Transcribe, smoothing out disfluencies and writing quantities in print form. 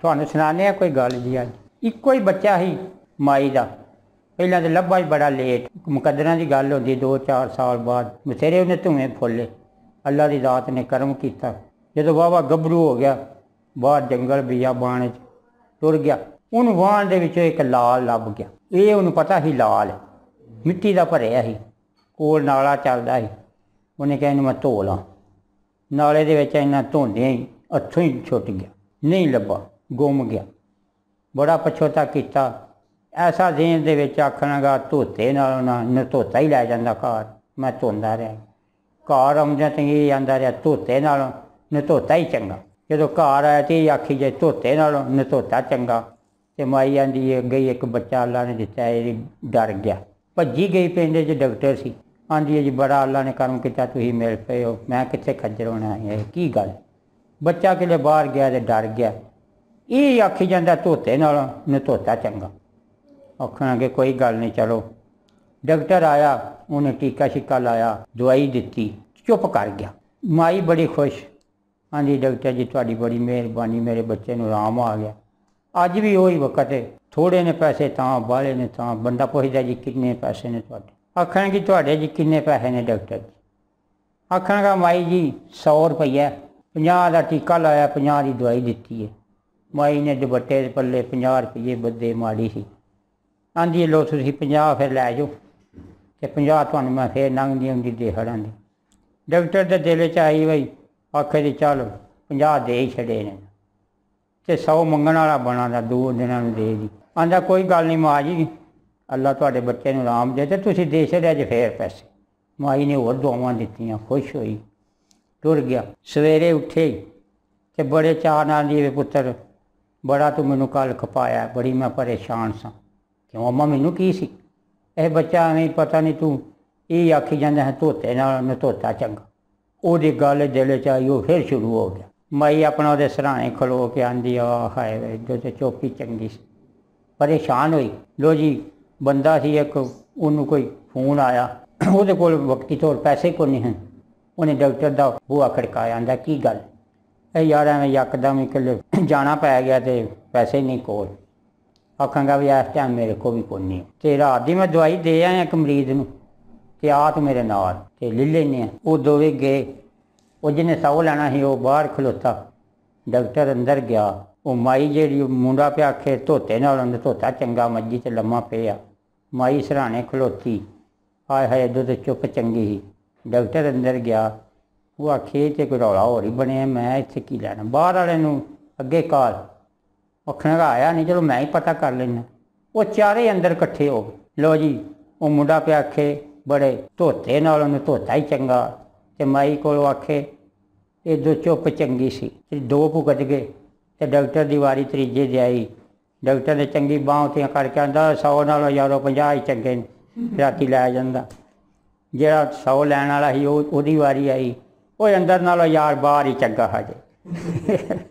ਤੁਹਾਨੂੰ ਸੁਣਾਉਂਦੇ ਹਾਂ कोई गल जी। अज इक्को ही बच्चा ही माई का पहला तो लभा ही बड़ा लेट, मुकद्दरां की गल होंदी 2-4 साल बाद बथेरे उन्हें धुएं फुले। अल्लाह की दात ने कर्म किया, जो वाहवा गभरू हो गया बाहर जंगल बियाबान तुर गया, उन्होंने वाहन के एक लाल लभ गया। ये उन्होंने पता ही लाल मिट्टी का भरिया ही, कोल नाला चलता ही। उन्हें कहा मैं धो ला, नाले के इन्ना धोंदे ही हथों ही छुट गया, नहीं लभा, गुम गया। बड़ा पछोता किया। ऐसा देन दे आखनागा धोते नालों ना नधोता ही लै जांदा घर। मैं धोंदा रहा घर आउंदे तो ये आंदा रहा धोते नालों नधोता ही चंगा। जो घर आया तो ये आखी जाए धोते नालों नधोता चंगा। तो माई आंदी गई एक बच्चा अल्लाह ने दिता है, डर गया भज्जी गई। पिंड च डॉक्टर सी, आंदी है जी बड़ा अल्लाह ने कर्म किया तुसीं मिल पे हो। मैं कित्थे खज्जर होना है, की गल। बच्चा किले बाहर गया तो डर गया। ये आखी जाता धोते नालों नधोता चंगा। आखना कि कोई गल नहीं, चलो। डॉक्टर आया, उन्हें टीका शिका लाया, दवाई दी, चुप कर गया। माई बड़ी खुश, आंदी डॉक्टर जी तुहाडी बड़ी मेहरबानी, मेरे बच्चे नूं आराम आ गया। अज भी वही वक्त है, थोड़े ने पैसे तां बाहले ने तां। बंदा पुछदा जी किन्ने पैसे ने तुहाडे, आखण कि तुहाडे जी किन्ने पैसे ने डॉक्टर जी। आखणगा माई जी 100 रुपया, 50 का टीका लाया, 50 की दवाई दी है। माई ने दुपट्टे दे पल्ले 50 रुपये बदे माड़ी सी। आंदी लो तुसीं 50 फिर लै जाओ, तो 50 तुहानूं मैं फिर लंघदी आउंदी दे खड़ांगी। डॉक्टर के दिल च आई बई, आखे जी चल 50 दे ही छड़े ने, तो 100 मंगण वाला बना दा 2 दिनां नूं दे दी। आंदा कोई गल नहीं माँ जी, अल्लाह तुहाडे बच्चे नूं आराम दे, ते तुसीं दे छड़िया जे फिर पैसे। माई ने होर दुआवां दित्तियां, खुश होई, टुर गया। सवेरे उठे तो बड़े चाऽ नाल दी पुत्तर बड़ा तू मैनूं कल खपाया, बड़ी मैं परेशान सा। क्यों अम्मा मैनू की सी? यह बच्चा नहीं पता नहीं तू ये आखी जाता है धोते नाल नधोता चंगा। वो गल दिल च आई, वो फिर शुरू हो गया। माई अपना वो सराहने खलो के आंदी आ हाय जो तो चौकी चंगी सी। परेशान हुई। लो जी बंदा सी एक, उन्होंने कोई फोन आया, वो कोल वक्ती तौर पैसे को नहीं हैं। उन्हें डॉक्टर का बूहा खड़काया, आंदा की गल यार एवं यकदम एक जाना पै गया तो पैसे नहीं कोल। आखांगा भी इस टाइम मेरे को भी कोई नहीं। तो रात की मैं दवाई दे आया एक मरीज नूं, ते आ तू मेरे नाल ते ले लेने। वो दोवे गए, वो जिन्हें 100 लैना ही वो बाहर खलोता। डॉक्टर अंदर गया, वो माई जी मुंडा पे आखे धोते नाल नधोता चंगा, मज्जी ते लम्मा पिया। माई सराहने खलोती, हाय हाय दो तो चुप चंगी ही। डॉक्टर अंदर गया, वो आखे तो कोई रौला होर ही बने, मैं इत्थे की लैना। बाहर वाले नूं अगे काल आखने का आया नहीं, चलो मैं ही पता कर लेना। वो चारे अंदर कट्ठे हो गए। लो जी वो मुंडा पे आखे बड़े धोते नालों नधोता ही चंगा, तो माई को आखे ये दो चुप चंगी सी। 2 भुगत गए तो डॉक्टर की वारी तीजे दी आई। डॉक्टर ने चंगी बांह उत्तियां करके आंदा 100 नालों यारों 50 ही चंगे राती लै जांदा। जिहड़ा 100 लैण वाला ही ओहदी वारी आई, वो अंदर नालों यार बाहर ही चंगा हजे।